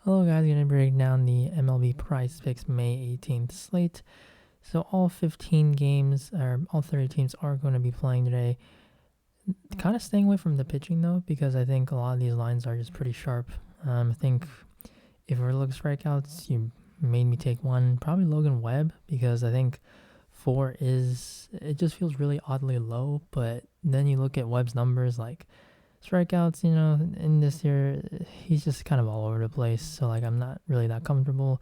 Hello guys, gonna break down the MLB PrizePicks May 18th slate. So all 15 games, or all 30 teams are going to be playing today. Kind of staying away from the pitching though, because I think a lot of these lines are just pretty sharp. I think if we're looking strikeouts, you made me take one, probably Logan Webb, because I think 4 it just feels really oddly low. But then you look at Webb's numbers, like strikeouts, in this year, he's just kind of all over the place. So, like, I'm not really that comfortable.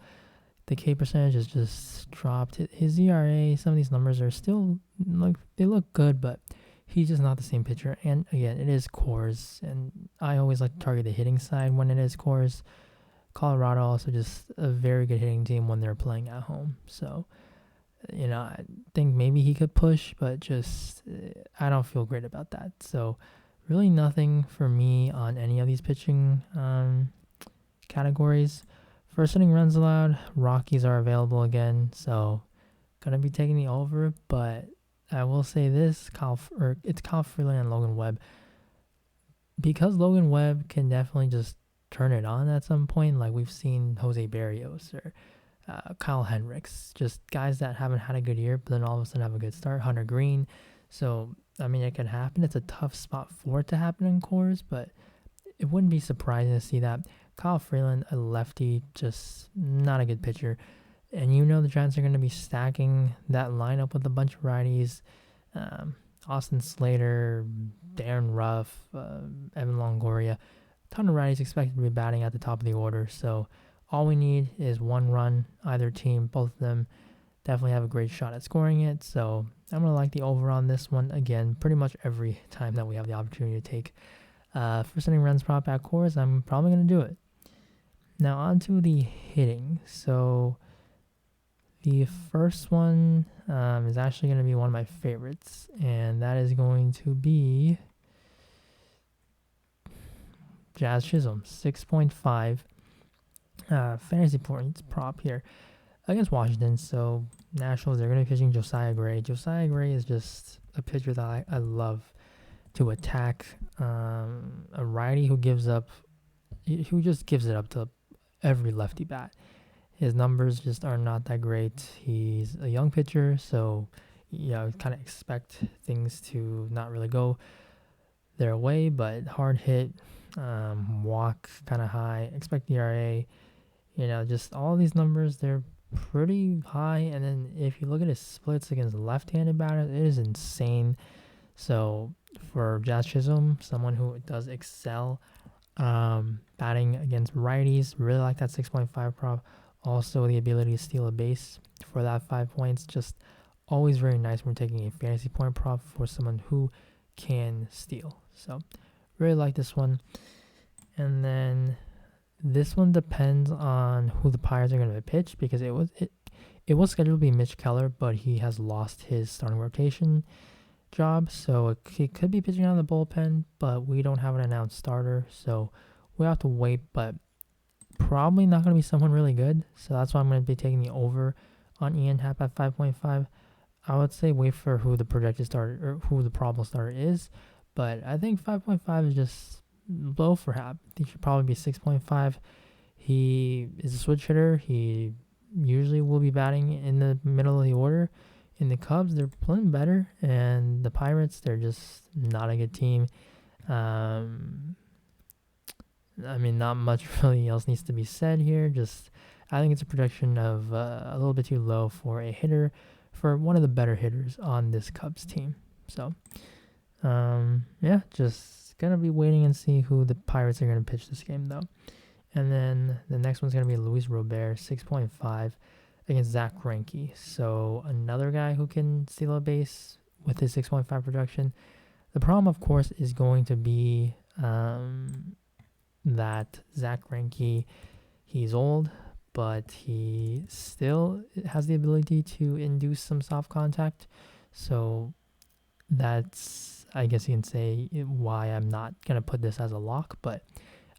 The K percentage has just dropped. His ERA, some of these numbers are still, like, they look good, but he's just not the same pitcher. And again, it is Coors, and I always like to target the hitting side when it is Coors. Colorado also just a very good hitting team when they're playing at home. So, I think maybe he could push, but just I don't feel great about that. So, really nothing for me on any of these pitching categories. First inning runs allowed, Rockies are available again, so gonna be taking the over. But I will say this: it's Kyle Freeland and Logan Webb, because Logan Webb can definitely just turn it on at some point. Like we've seen Jose Barrios or Kyle Hendricks, just guys that haven't had a good year, but then all of a sudden have a good start. Hunter Green. So I mean, it can happen. It's a tough spot for it to happen in Coors, but it wouldn't be surprising to see that. Kyle Freeland, a lefty, just not a good pitcher. And the Giants are going to be stacking that lineup with a bunch of righties. Austin Slater, Darren Ruff, Evan Longoria. A ton of righties expected to be batting at the top of the order. So all we need is one run, either team, both of them definitely have a great shot at scoring it. So I'm going to like the over on this one. Again, pretty much every time that we have the opportunity to take first inning runs prop at Coors, I'm probably going to do it. Now on to the hitting. So the first one is actually going to be one of my favorites, and that is going to be Jazz Chisholm, 6.5 fantasy points prop here against Washington. So Nationals, they're going to be pitching Josiah Gray. Josiah Gray is just a pitcher that I love to attack. A righty who just gives it up to every lefty bat. His numbers just are not that great. He's a young pitcher, so kind of expect things to not really go their way, but hard hit, walk kind of high, expect ERA, just all these numbers, they're pretty high. And then if you look at his splits against left-handed batters, it is insane. So for Jazz Chisholm, someone who does excel batting against righties, really like that 6.5 prop. Also the ability to steal a base for that 5 points, just always very nice when we're taking a fantasy point prop for someone who can steal. So really like this one. And then this one depends on who the Pirates are going to pitch, because it was scheduled to be Mitch Keller, but he has lost his starting rotation job, so he could be pitching out of the bullpen, but we don't have an announced starter, so we have to wait. But probably not going to be someone really good, so that's why I'm going to be taking the over on Ian Happ at 5.5. I would say wait for who the projected starter or who the probable starter is, but I think 5.5 is just low for Happ. He should probably be 6.5. He is a switch hitter. He usually will be batting in the middle of the order. In the Cubs, they're playing better, and the Pirates, they're just not a good team. Not much really else needs to be said here. Just I think it's a projection of a little bit too low for a hitter, for one of the better hitters on this Cubs team. So, just gonna be waiting and see who the Pirates are gonna pitch this game though. And then the next one's gonna be Luis Robert, 6.5 against Zach Cranky. So another guy who can steal a base with his 6.5 projection. The problem, of course, is going to be that Zach Cranky, he's old, but he still has the ability to induce some soft contact. So that's, I guess you can say, why I'm not going to put this as a lock. But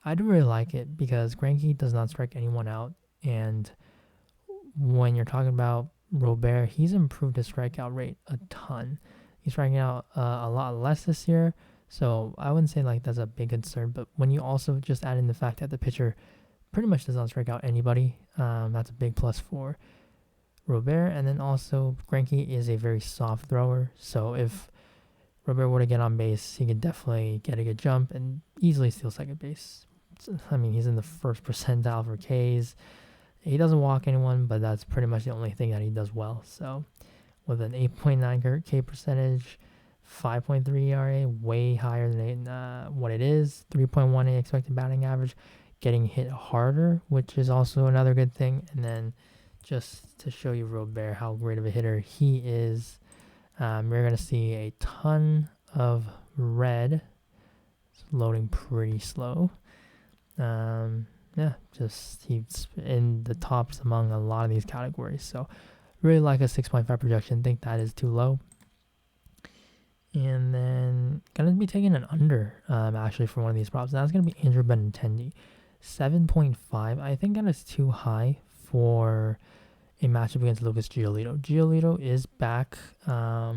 I do really like it because Cranky does not strike anyone out. And when you're talking about Robert, he's improved his strikeout rate a ton. He's striking out a lot less this year, so I wouldn't say like that's a big concern. But when you also just add in the fact that the pitcher pretty much does not strike out anybody. That's a big plus for Robert. And then also, Cranky is a very soft thrower. So if Robert were to get on base, he could definitely get a good jump and easily steal second base. I mean, he's in the first percentile for Ks. He doesn't walk anyone, but that's pretty much the only thing that he does well. So with an 8.9 K percentage, 5.3 ERA, way higher than what it is, 3.18 expected batting average, getting hit harder, which is also another good thing. And then just to show you Robert how great of a hitter he is, we're going to see a ton of red. It's loading pretty slow. Just he's in the tops among a lot of these categories. So really like a 6.5 projection. Think that is too low. And then going to be taking an under actually for one of these props. That's going to be Andrew Benintendi. 7.5. I think that is too high for a matchup against Lucas Giolito. Giolito is back, I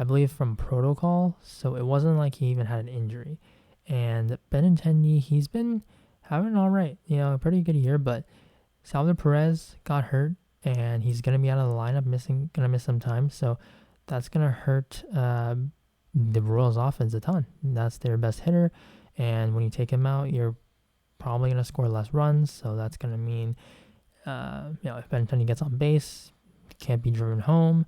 believe, from protocol. So it wasn't like he even had an injury. And Benintendi, he's been having an all right, a pretty good year, but Salvador Perez got hurt, and he's going to be out of the lineup, going to miss some time, so that's going to hurt the Royals offense a ton. That's their best hitter, and when you take him out, you're probably going to score less runs, so that's going to mean, if Benintendi gets on base, can't be driven home,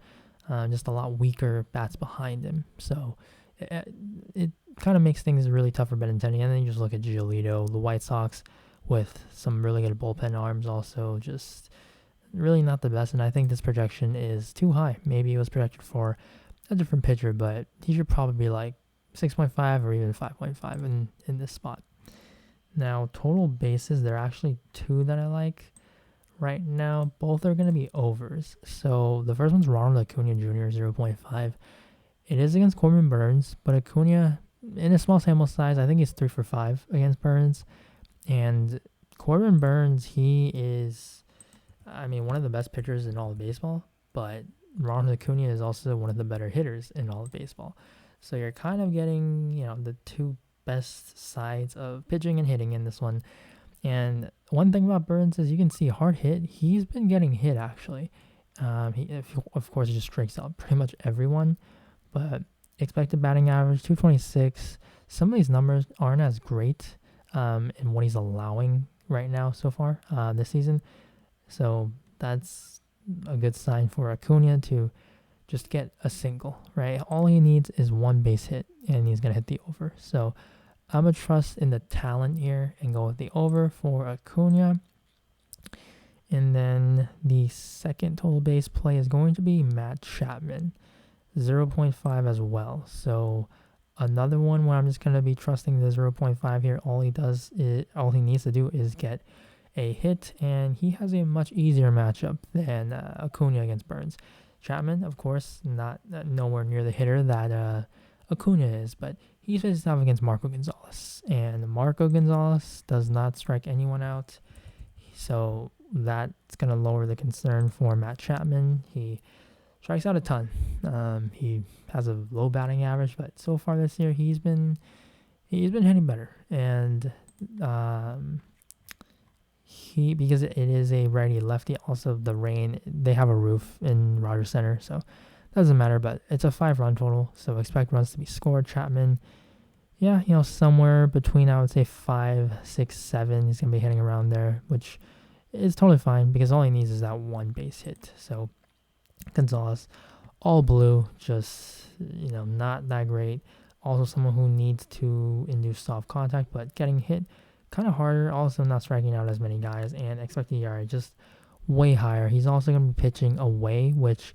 just a lot weaker bats behind him, so it kind of makes things really tough for Benintendi. And then you just look at Giolito, the White Sox, with some really good bullpen arms also, just really not the best. And I think this projection is too high. Maybe it was projected for a different pitcher, but he should probably be like 6.5 or even 5.5 in this spot. Now, total bases, there are actually two that I like right now. Both are going to be overs. So the first one's Ronald Acuna Jr., 0.5. It is against Corbin Burns, but Acuna, in a small sample size, I think he's 3 for 5 against Burns. And Corbin Burns, he is, one of the best pitchers in all of baseball, but Ronald Acuna is also one of the better hitters in all of baseball. So you're kind of getting, the two best sides of pitching and hitting in this one. And one thing about Burns is you can see hard hit. He's been getting hit, actually. Of course, he just strikes out pretty much everyone. But expected batting average, 226. Some of these numbers aren't as great in what he's allowing right now so far this season. So that's a good sign for Acuna to just get a single, right? All he needs is one base hit, and he's going to hit the over. So I'm going to trust in the talent here and go with the over for Acuna. And then the second total base play is going to be Matt Chapman. 0.5 as well. So another one where I'm just going to be trusting the 0.5 here. All he needs to do is get a hit, and he has a much easier matchup than Acuna against Burns. Chapman, of course, not nowhere near the hitter that Acuna is, but he's faced off against Marco Gonzalez, and Marco Gonzalez does not strike anyone out. So that's going to lower the concern for Matt Chapman. He strikes out a ton. He has a low batting average, but so far this year he's been hitting better. And because it is a righty lefty, also the rain, they have a roof in Rogers Center, so it doesn't matter. But it's a 5-run total, so expect runs to be scored. Chapman, somewhere between, I would say, 5, 6, 7. He's gonna be hitting around there, which is totally fine because all he needs is that one base hit. So Gonzalez, all blue, just not that great. Also someone who needs to induce soft contact, but getting hit kind of harder. Also not striking out as many guys, and expected ERA just way higher. He's also going to be pitching away, which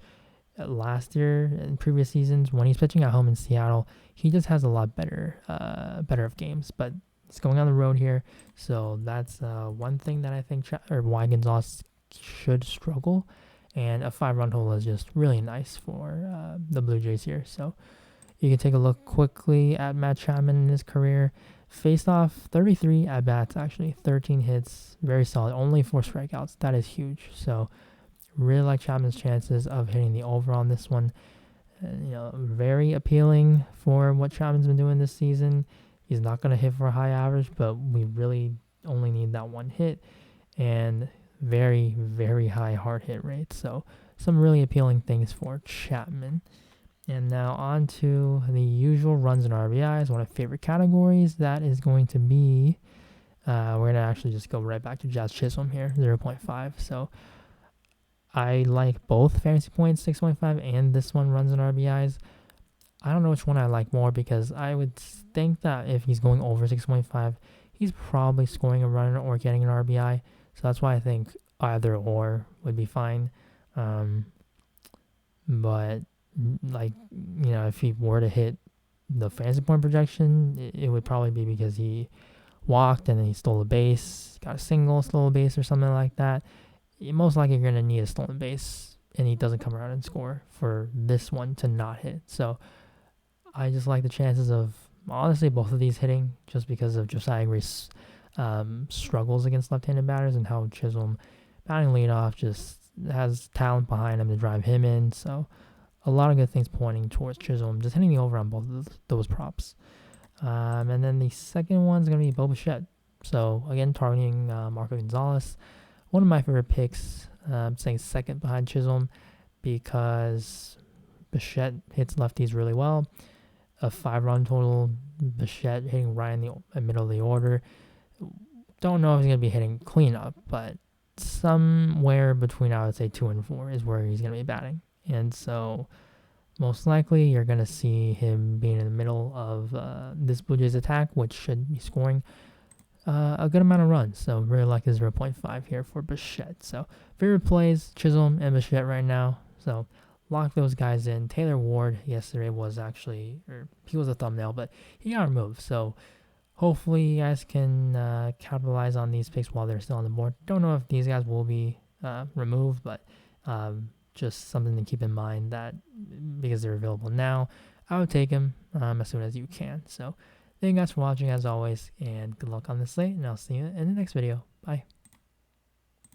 last year in previous seasons when he's pitching at home in Seattle, he just has a lot better of games. But it's going on the road here, so that's one thing that I think why Gonzalez should struggle. And a 5-run total is just really nice for the Blue Jays here. So you can take a look quickly at Matt Chapman in his career. Faced off 33 at-bats, actually. 13 hits. Very solid. Only 4 strikeouts. That is huge. So really like Chapman's chances of hitting the over on this one. Very appealing for what Chapman's been doing this season. He's not going to hit for a high average, but we really only need that one hit, and very, very high hard hit rate. So some really appealing things for Chapman. And now on to the usual runs and RBIs, one of my favorite categories. That is going to be, we're going to actually just go right back to Jazz Chisholm here, 0.5. So I like both fantasy points, 6.5, and this one runs and RBIs. I don't know which one I like more, because I would think that if he's going over 6.5, he's probably scoring a run or getting an RBI. So that's why I think either or would be fine. But like, if he were to hit the fantasy point projection, it would probably be because he walked and then he stole a base, got a single, stole a base or something like that. Most likely you're going to need a stolen base, and he doesn't come around and score for this one to not hit. So I just like the chances of, honestly, both of these hitting, just because of Josiah Gray's struggles against left-handed batters, and how Chisholm, batting leadoff, just has talent behind him to drive him in. So a lot of good things pointing towards Chisholm, just hitting the over on both of those props. And then the second one's going to be Bo Bichette. So again, targeting Marco Gonzalez. One of my favorite picks, saying second behind Chisholm, because Bichette hits lefties really well. A 5-run total, Bichette hitting right in the middle of the order. Don't know if he's going to be hitting cleanup, but somewhere between, I would say, 2 and 4 is where he's going to be batting. And so most likely you're going to see him being in the middle of this Blue Jays attack, which should be scoring a good amount of runs. So really like his 0.5 here for Bichette. So favorite plays, Chisholm and Bichette right now. So lock those guys in. Taylor Ward yesterday was actually, or he was a thumbnail, but he got removed. So hopefully you guys can capitalize on these picks while they're still on the board. Don't know if these guys will be removed, but just something to keep in mind, that because they're available now, I would take them as soon as you can. So thank you guys for watching as always, and good luck on this slate, and I'll see you in the next video. Bye.